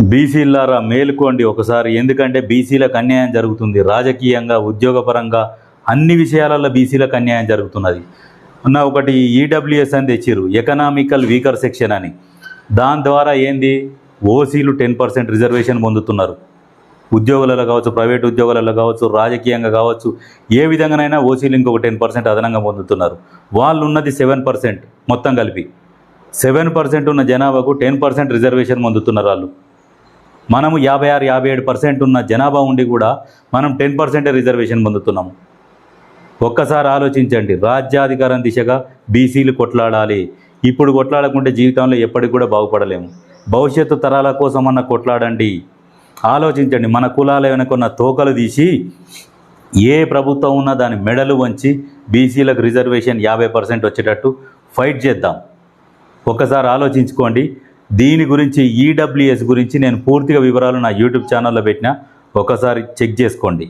బీసీలారా మేలుకోండి ఒకసారి. ఎందుకంటే బీసీలకు అన్యాయం జరుగుతుంది. రాజకీయంగా, ఉద్యోగపరంగా అన్ని విషయాలలో బీసీలకు అన్యాయం జరుగుతున్నది. ఒకటి ఈడబ్ల్యూఎస్ అని తెచ్చిర్రు, ఎకనామికల్ వీకర్ సెక్షన్ అని. దాని ద్వారా ఏంది, ఓసీలు 10% రిజర్వేషన్ పొందుతున్నారు. ఉద్యోగులలో కావచ్చు, ప్రైవేట్ ఉద్యోగాలలో కావచ్చు, రాజకీయంగా కావచ్చు, ఏ విధంగానైనా ఓసీలు ఇంకొక 10% అదనంగా పొందుతున్నారు. వాళ్ళు ఉన్నది 7%, మొత్తం కలిపి 7% ఉన్న జనాభాకు 10% రిజర్వేషన్ పొందుతున్నారు వాళ్ళు. మనము 56-57% ఉన్న జనాభా ఉండి కూడా మనం 10% రిజర్వేషన్ పొందుతున్నాము. ఒక్కసారి ఆలోచించండి. రాజ్యాధికారం దిశగా బీసీలు కొట్లాడాలి. ఇప్పుడు కొట్లాడకుంటే జీవితంలో ఎప్పటికి కూడా బాగుపడలేము. భవిష్యత్తు తరాల కోసం అన్న కొట్లాడండి. ఆలోచించండి. మన కులాల వెనుకున్న తోకలు తీసి ఏ ప్రభుత్వం ఉన్నా దాని మెడలు వంచి బీసీలకు రిజర్వేషన్ 50% వచ్చేటట్టు ఫైట్ చేద్దాం. ఒక్కసారి ఆలోచించుకోండి. దీని గురించి, ఈడబ్ల్యూఎస్ గురించి నేను పూర్తిగా వివరాలు నా యూట్యూబ్ ఛానల్లో పెట్టినా, ఒకసారి చెక్ చేసుకోండి.